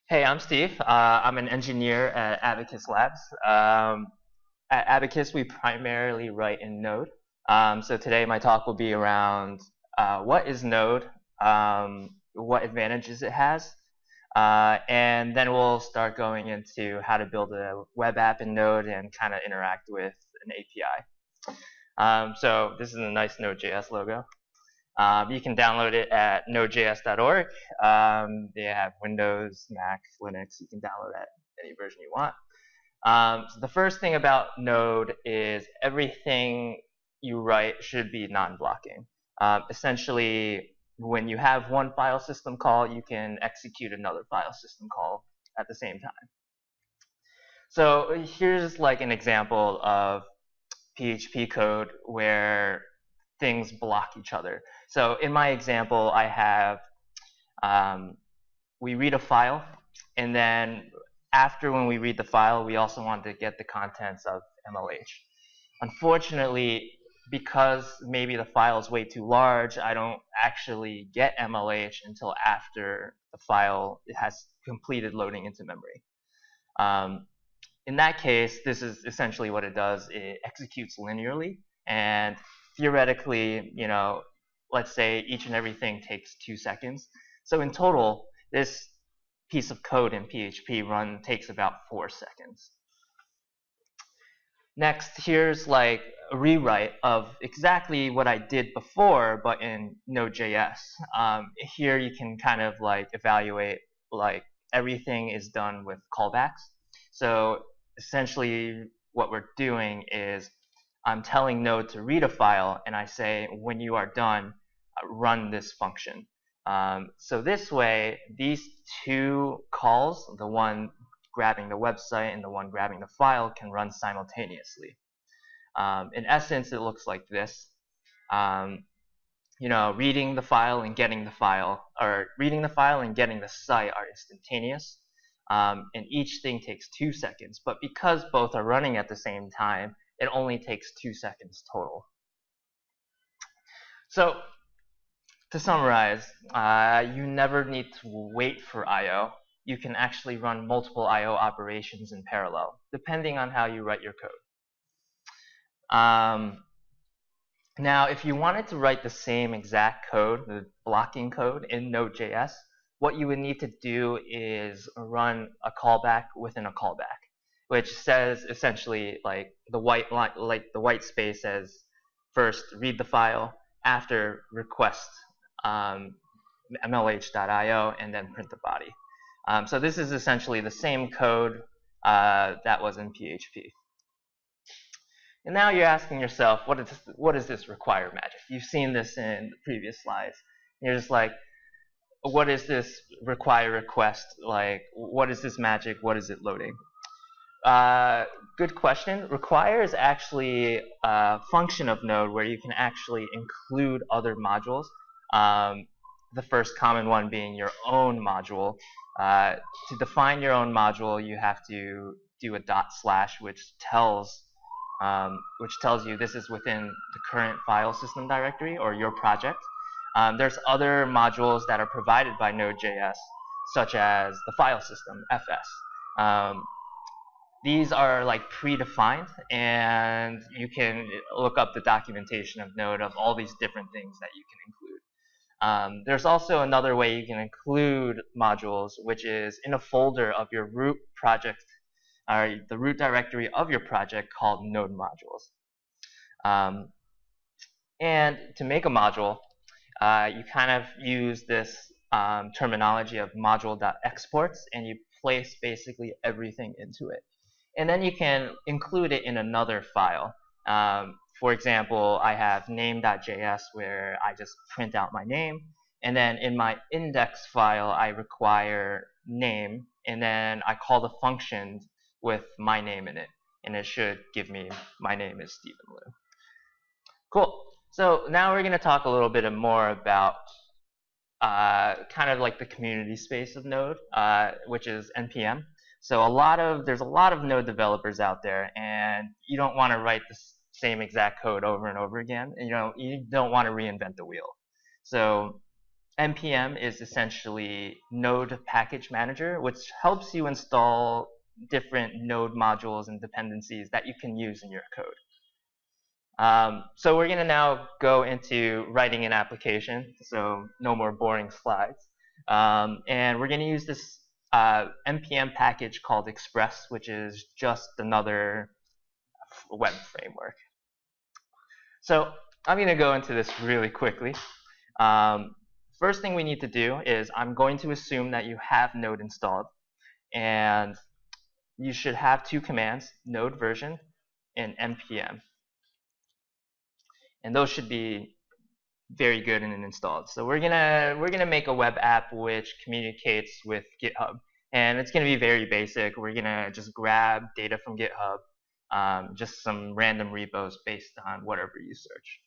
Hey, I'm Steve. I'm an engineer at Abacus Labs. At Abacus, we primarily write in Node. So today my talk will be around what is Node, what advantages it has, and then we'll start going into how to build a web app in Node and kind of interact with an API. So this is a nice Node.js logo. You can download it at nodejs.org. They have Windows, Mac, Linux. You can download it any version you want. So the first thing about Node is everything you write should be non-blocking. Essentially, when you have one file system call, you can execute another file system call at the same time. So here's like an example of PHP code where things block each other. So in my example, I have, we read a file, and then after when we read the file, we also want to get the contents of MLH. Unfortunately, because maybe the file is way too large, I don't actually get MLH until after the file has completed loading into memory. In that case, this is essentially what it does. It executes linearly, and theoretically, let's say each and everything takes 2 seconds. So in total, this piece of code in PHP takes about 4 seconds. Next, here's like a rewrite of exactly what I did before, but in Node.js. Here you can kind of like evaluate like everything is done with callbacks. So essentially what we're doing is I'm telling Node to read a file, and I say, when you are done, run this function. So this way, these two calls, the one grabbing the website and the one grabbing the file, can run simultaneously. In essence, it looks like this. Reading the file and getting the file, or reading the file and getting the site are instantaneous. And each thing takes 2 seconds. But because both are running at the same time, it only takes 2 seconds total. So to summarize, you never need to wait for I/O. You can actually run multiple I/O operations in parallel, depending on how you write your code. Now, if you wanted to write the same exact code, the blocking code in Node.js, what you would need to do is run a callback within a callback, which says essentially like the white space says first read the file, after request mlh.io, and then print the body. So this is essentially the same code that was in PHP. And now you're asking yourself, what does this require magic? You've seen this in the previous slides. You're just like, what is this require request? Like, what is this magic? What is it loading? Good question. Require is actually a function of Node where you can actually include other modules. The first common one being your own module. To define your own module, you have to do a // which tells you this is within the current file system directory or your project. There's other modules that are provided by Node.js, such as the file system, FS. These are like predefined, and you can look up the documentation of Node of all these different things that you can include. There's also another way you can include modules, which is in a folder of your root project, or the root directory of your project called node modules. And to make a module, you kind of use this terminology of module.exports, and you place basically everything into it. And then you can include it in another file. For example, I have name.js where I just print out my name. And then in my index file, I require name. And then I call the function with my name in it. And it should give me my name is Stephen Liu. Cool. So now we're going to talk a little bit more about kind of like the community space of Node, which is NPM. So there's a lot of Node developers out there, and you don't want to write this same exact code over and over again. And, you don't want to reinvent the wheel. So npm is essentially Node Package Manager, which helps you install different Node modules and dependencies that you can use in your code. So we're going to now go into writing an application, so no more boring slides. And we're going to use this npm package called Express, which is just another web framework. So I'm going to go into this really quickly. First thing we need to do is I'm going to assume that you have Node installed. And you should have two commands, node version and npm. And those should be very good and installed. So we're gonna make a web app which communicates with GitHub, and it's gonna be very basic. We're gonna just grab data from GitHub, just some random repos based on whatever you search.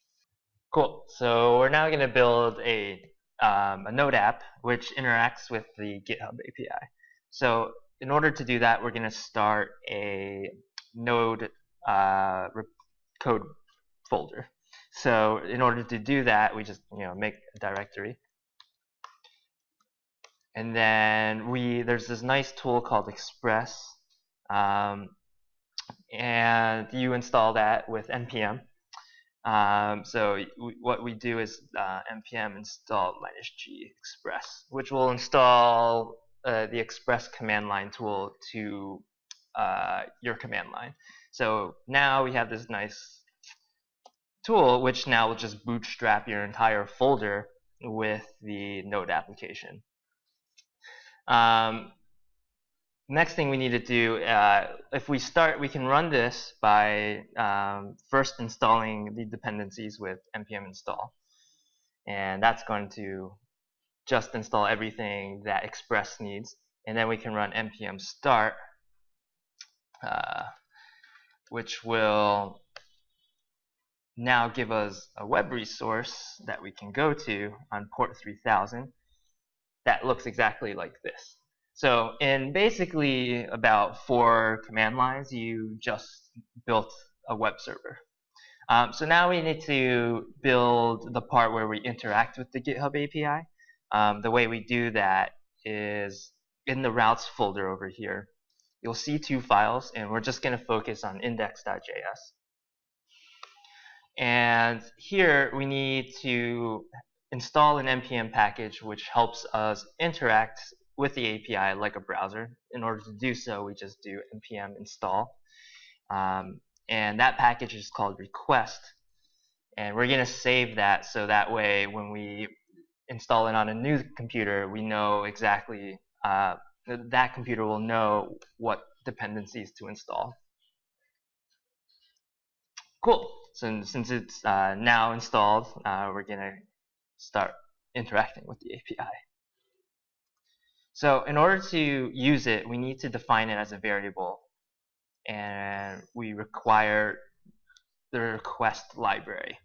Cool. So we're now gonna build a Node app which interacts with the GitHub API. So in order to do that, we're gonna start a Node code folder. So in order to do that, we just make a directory, and then there's this nice tool called Express, and you install that with npm. So what we do is npm install -g express, which will install the Express command line tool to your command line. So now we have this nice tool, which now will just bootstrap your entire folder with the Node application. Next thing we need to do, if we can run this by first installing the dependencies with npm install. And that's going to just install everything that Express needs. And then we can run npm start, which will now give us a web resource that we can go to on port 3000 that looks exactly like this. So in basically about 4 command lines, you just built a web server. So now we need to build the part where we interact with the GitHub API. The way we do that is in the routes folder over here. You'll see 2 files, and we're just going to focus on index.js. And here we need to install an npm package which helps us interact with the API like a browser. In order to do so, we just do npm install. And that package is called request. And we're going to save that so that way when we install it on a new computer, we know exactly, that computer will know what dependencies to install. Cool. So since it's now installed, we're going to start interacting with the API. So in order to use it, we need to define it as a variable. And we require the request library.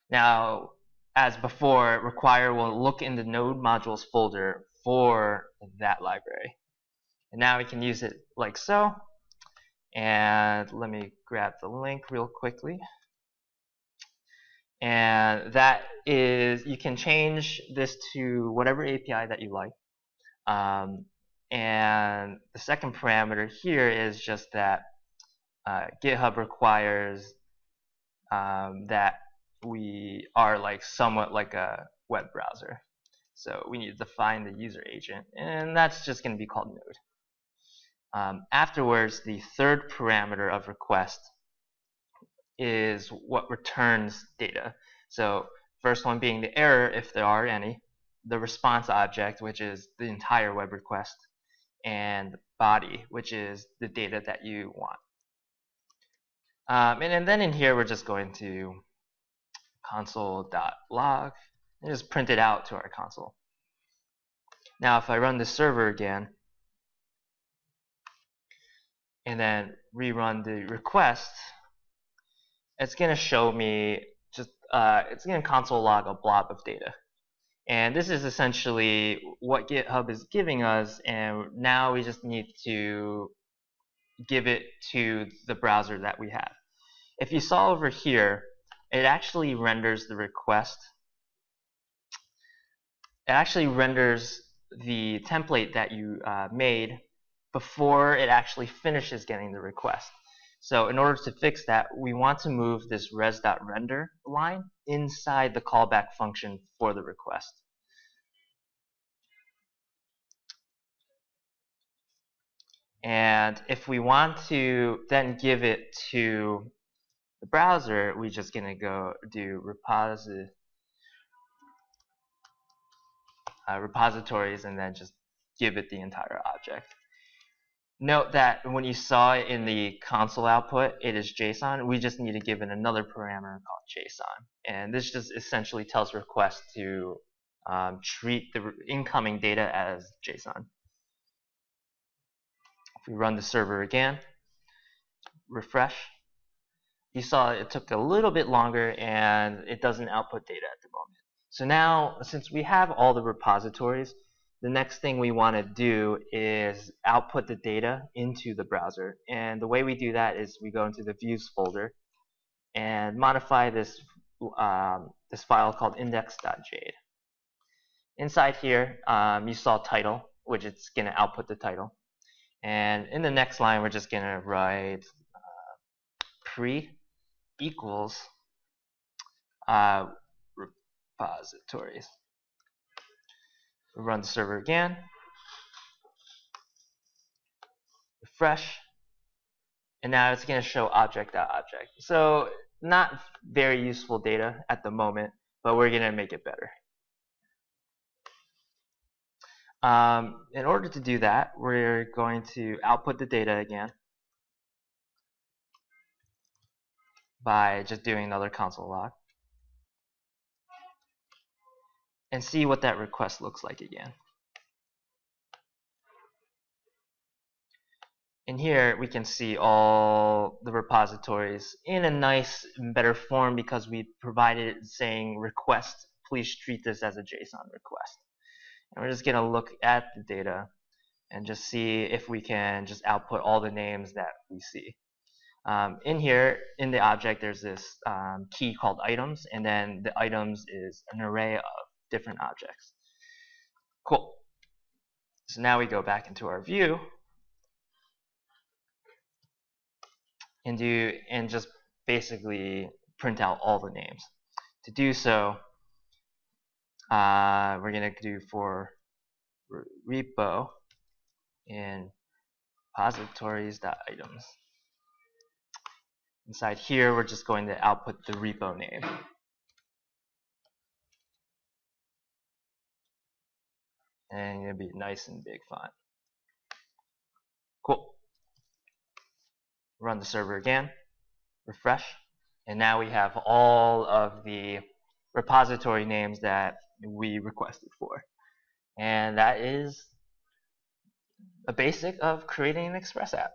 Now, as before, require will look in the Node modules folder for that library. And now we can use it like so. And let me grab the link real quickly. And that is, you can change this to whatever API that you like. And the second parameter here is just that GitHub requires that we are somewhat like a web browser. So we need to define the user agent, and that's just going to be called Node. Afterwards, the third parameter of request is what returns data. So first one being the error, if there are any, the response object, which is the entire web request, and body, which is the data that you want. And then in here, we're just going to console.log and just print it out to our console. Now, if I run the server again and then rerun the request, it's going to show me just, it's going to console log a blob of data. And this is essentially what GitHub is giving us, and now we just need to give it to the browser that we have. if you saw over here, it actually renders the request. It actually renders the template that you made before it actually finishes getting the request. So in order to fix that, we want to move this res.render line inside the callback function for the request. And if we want to then give it to the browser, we're just going to go do repositories and then just give it the entire object. Note that when you saw it in the console output, it is JSON. We just need to give it another parameter called JSON. And this just essentially tells request to treat the incoming data as JSON. If we run the server again, refresh, you saw it took a little bit longer and it doesn't output data at the moment. So now, since we have all the repositories, the next thing we want to do is output the data into the browser. And the way we do that is we go into the views folder and modify this, this file called index.jade. Inside here, you saw title, which it's going to output the title. And in the next line, we're just going to write pre equals repositories. We run the server again, refresh, and now it's going to show object.object. So not very useful data at the moment, but we're going to make it better. In order to do that, we're going to output the data again by just doing another console log and see what that request looks like again. In here, we can see all the repositories in a nice, better form because we provided it saying request, please treat this as a JSON request. And we're just going to look at the data and just see if we can just output all the names that we see. In here, in the object, there's this key called items, and then the items is an array of different objects. Cool. So now we go back into our view and just basically print out all the names. To do so, we're going to do for repo in repositories.items. Inside here, we're just going to output the repo name. And it'll be nice and big font. Cool. Run the server again, refresh, and now we have all of the repository names that we requested for. And that is a basic of creating an Express app.